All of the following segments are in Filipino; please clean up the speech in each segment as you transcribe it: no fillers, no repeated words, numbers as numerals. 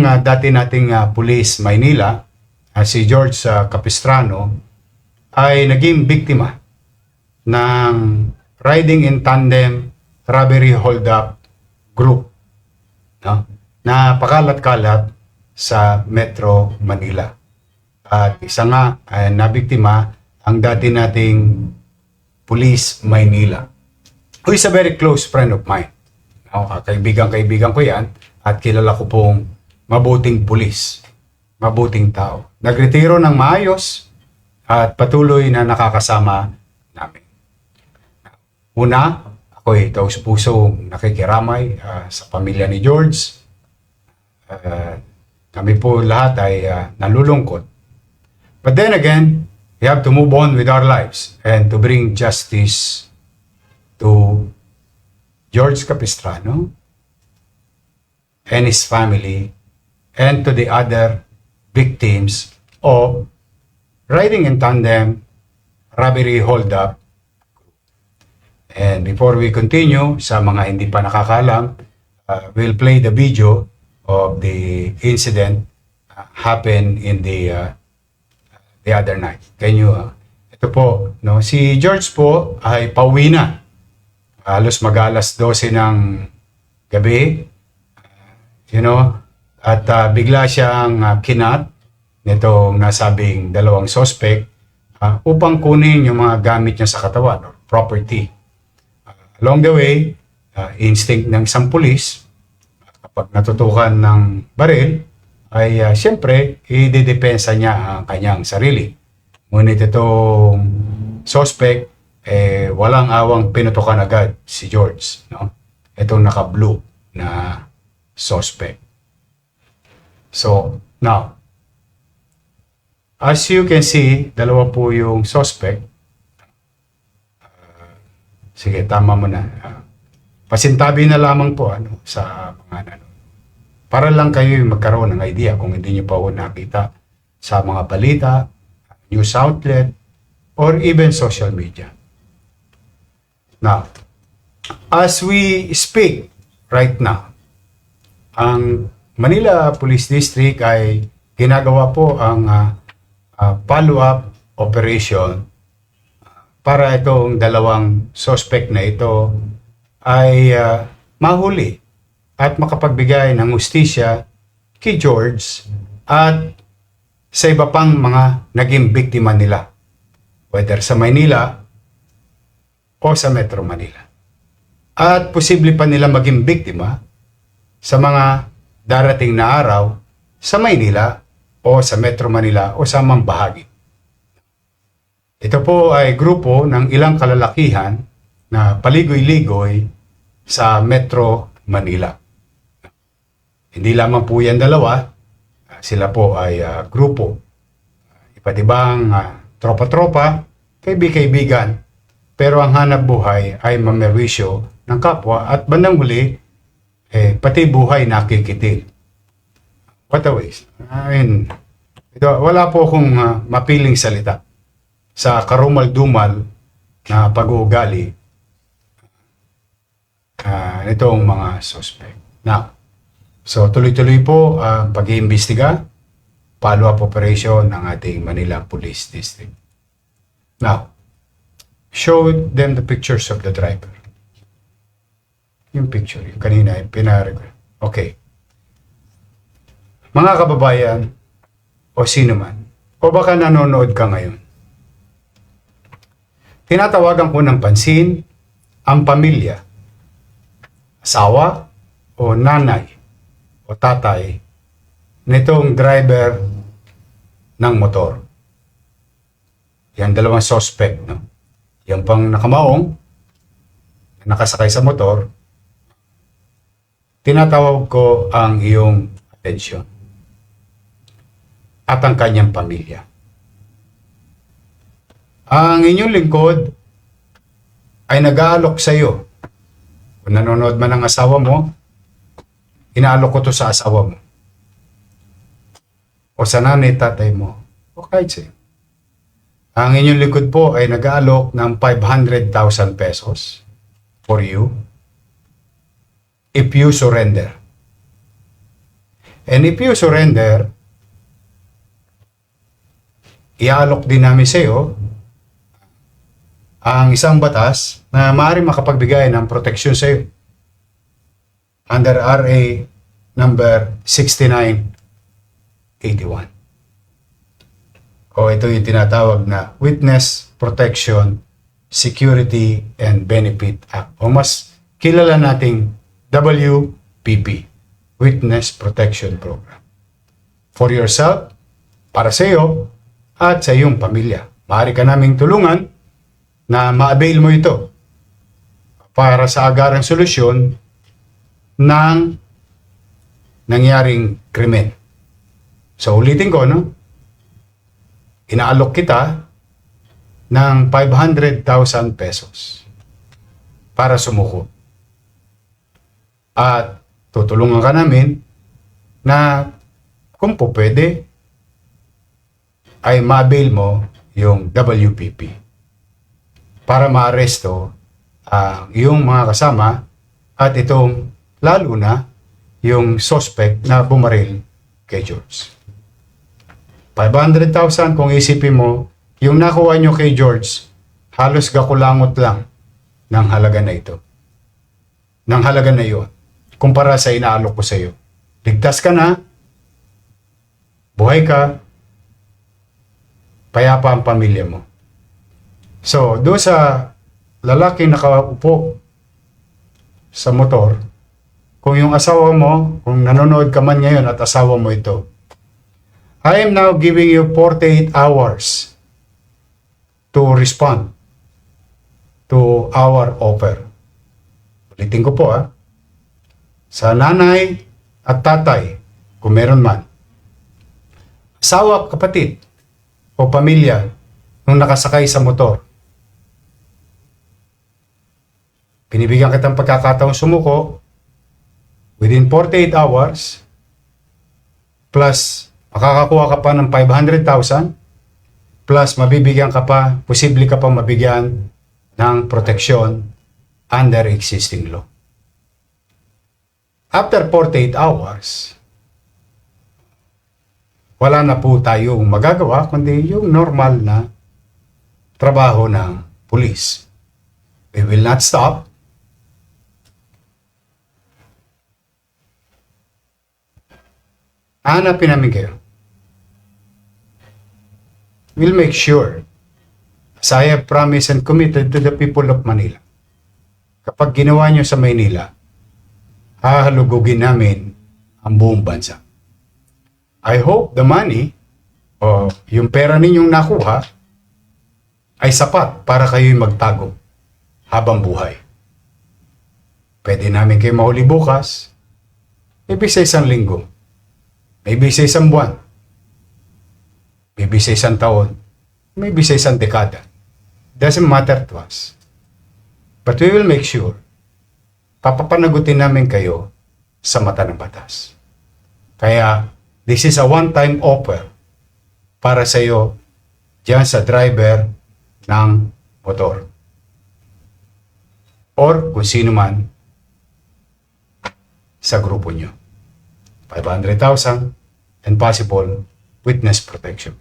Dati nating pulis Maynila, si George Capistrano, ay naging biktima ng riding in tandem robbery hold-up group, no? Na pakalat-kalat sa Metro Manila. At isa nga ay nabiktima ang dati nating pulis Maynila, who is a very close friend of mine. Kaibigan ko yan at kilala ko pong mabuting pulis, mabuting tao. Nagretiro ng maayos at patuloy na nakakasama namin. Una, ako'y taus-pusong nakikiramay sa pamilya ni George. Kami po lahat ay nalulungkot. But then again, we have to move on with our lives and to bring justice to George Capistrano and his family and to the other victims of riding in tandem robbery hold-up. And before we continue, sa mga hindi pa nakakalam, we'll play the video of the incident happened in the other night. Can you, ito po, no? Si George po ay pauwi na. Halos mag-alas 12 ng gabi, at bigla siyang kinat nitong nasabing dalawang suspect upang kunin yung mga gamit niya sa katawan or property. Along the way, instinct ng isang pulis, kapag natutukan ng baril, ay siyempre, idedepensa niya ang kanyang sarili. Ngunit itong suspect, walang awang pinutukan agad si George, no? Itong naka-blue na suspect. So, now, as you can see, dalawa po yung suspect. Sige, tama mo na. Pasintabi na lamang po sa mga para lang kayo magkaroon ng idea kung hindi nyo pa po nakita sa mga balita, news outlet, or even social media. Now, as we speak right now, ang Manila Police District ay ginagawa po ang follow-up operation para itong dalawang suspect na ito ay mahuli at makapagbigay ng hustisya kay George at sa iba pang mga naging biktima nila, whether sa Maynila o sa Metro Manila. At posible pa nila maging biktima sa mga darating na araw sa Maynila o sa Metro Manila o sa mang bahagi. Ito po ay grupo ng ilang kalalakihan na paligoy-ligoy sa Metro Manila. Hindi lamang po yan dalawa, sila po ay grupo. Iba't ibang tropa-tropa, kaibigan, pero ang hanap buhay ay mamerwisyo ng kapwa at bandang huli, pati buhay nakikitil. What a waste. Wala po akong mapiling salita sa karumal-dumal na pag-uugali nitong mga suspect. Now, so tuloy-tuloy po ang pag-iimbestiga, follow-up operation ng ating Manila Police District. Now, show them the pictures of the driver. Yung picture, yung kanina, pinarag. Okay. Mga kababayan, o sino man, o baka nanonood ka ngayon, tinatawagan ko ng pansin ang pamilya, asawa o nanay o tatay nitong driver ng motor. Yan dalawang suspect, no? Yan pang nakamaong, nakasakay sa motor, tinatawag ko ang iyong atensyon at ang kanyang pamilya. Ang inyong lingkod ay nag-aalok sa iyo. Kung nanonood man ang asawa mo, inaalok ko to sa asawa mo. O sa nanay, tatay mo. O kahit sa'yo. Ang inyong lingkod po ay nag-aalok ng 500,000 pesos for you if you surrender. And if you surrender, iaalok din namin sa iyo ang isang batas na maaaring makapagbigay ng proteksyon sa iyo under RA number 6981. O ito yung tinatawag na Witness Protection, Security and Benefit Act, o mas kilala nating WPP, Witness Protection Program. For yourself, para sa iyo, at sa iyong pamilya. Maaari ka naming tulungan na ma-avail mo ito para sa agarang solusyon ng nangyaring krimen. So ulitin ko, no? Inaalok kita ng 500,000 pesos para sumuko. At tutulungan ka namin na kung po pwede ay ma-avail mo yung WPP para maaresto ang iyong mga kasama at itong lalo na yung suspect na bumaril kay George. 500,000 kung isipin mo, yung nakuha nyo kay George, halos gakulangot lang ng halaga na ito. Ng halaga na yun. Kumpara sa inaalok ko sa iyo. Ligtas ka na, buhay ka, payapa ang pamilya mo. So, doon sa lalaking nakaupo sa motor, kung yung asawa mo, kung nanonood ka man ngayon at asawa mo ito, I am now giving you 48 hours to respond to our offer. Ulitin ko po sa nanay at tatay, kung meron man, asawa, kapatid, o pamilya nung nakasakay sa motor. Pinibigyan kitang pagkakataong sumuko within 48 hours plus makakakuha ka pa ng 500,000 plus mabibigyan ka pa, posible ka pa mabigyan ng proteksyon under existing law. After 48 hours, wala na po tayong magagawa kundi yung normal na trabaho ng pulis. We will not stop. Hanapin namin kayo. We'll make sure, as I have promised and committed to the people of Manila, kapag ginawa nyo sa Maynila, hahalugugin namin ang buong bansa. I hope the money o yung pera ninyong nakuha ay sapat para kayo'y magtago habang buhay. Pwede namin kayo mahuli bukas, maybe sa isang linggo, maybe sa isang buwan, maybe sa isang taon, maybe sa isang dekada. Doesn't matter to us. But we will make sure papapanagutin namin kayo sa mata ng batas. Kaya this is a one-time offer para sa iyo diyan sa driver ng motor. Or kung sino man sa grupo nyo. 500,000 and possible witness protection.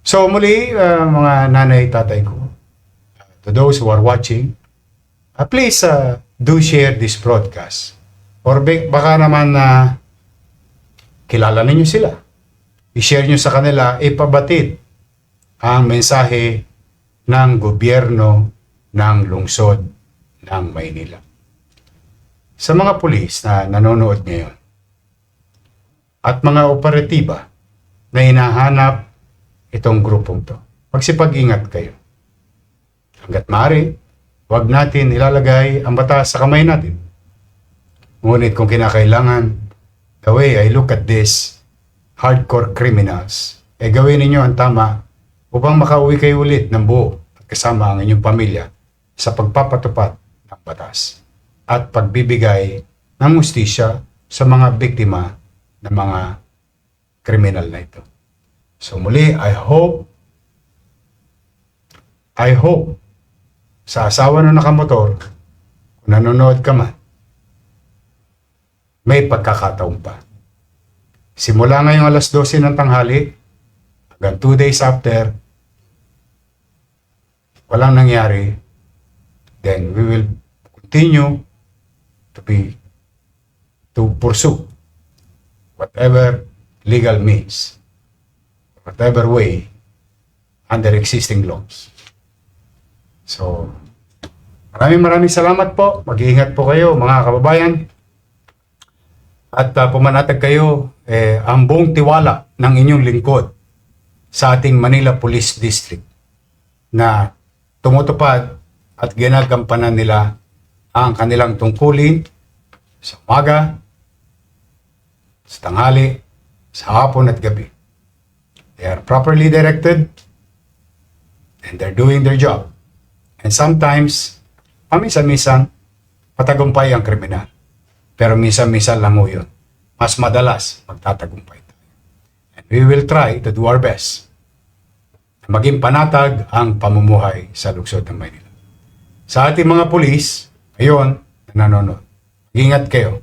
So muli, mga nanay, tatay ko, to those who are watching, please do share this broadcast. Or baka naman kilala ninyo sila. I-share nyo sa kanila, ipabatid ang mensahe ng gobyerno ng lungsod ng Maynila. Sa mga pulis na nanonood ngayon at mga operatiba na hinahanap itong grupong to, magsipag-ingat kayo. Hanggat maaari, huwag natin ilalagay ang batas sa kamay natin. Ngunit kung kinakailangan, the way I look at this, hardcore criminals, gawin ninyo ang tama upang makauwi kayo ulit ng buo at kasama ang inyong pamilya sa pagpapatupad ng batas at pagbibigay ng hustisya sa mga biktima ng mga kriminal na ito. So muli, I hope sa asawa na nakamotor, kung nanonood ka man, may pagkakataon pa simula ngayong alas 12 ng tanghali, hanggang 2 days after, walang nangyari, then we will continue to pursue whatever legal means, whatever way, under existing laws. So, maraming salamat po. Mag-iingat po kayo, mga kababayan. At pumanatag kayo ang buong tiwala ng inyong lingkod sa ating Manila Police District na tumutupad at ginagampanan nila ang kanilang tungkulin sa umaga, sa tanghali, sa hapon at gabi. They are properly directed and they're doing their job. And sometimes, paminsan-minsan, patagumpay ang kriminal. Pero minsan-minsan lang ho yun. Mas madalas, magtatagumpay tayo. And we will try to do our best na maging panatag ang pamumuhay sa lungsod ng Maynila. Sa ating mga pulis, ngayon, na nanonood, ingat kayo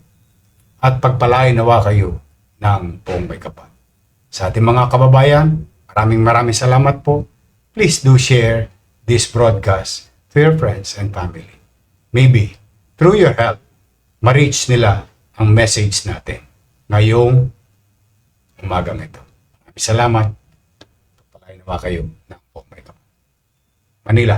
at pagpalain nawa kayo ng buong may kapal. Sa ating mga kababayan, maraming salamat po. Please do share this broadcast to your friends and family. Maybe, through your help, ma-reach nila ang message natin ngayong umagang ito. Maraming salamat. Pagpalain nawa kayo ng buong may kapal. Manila.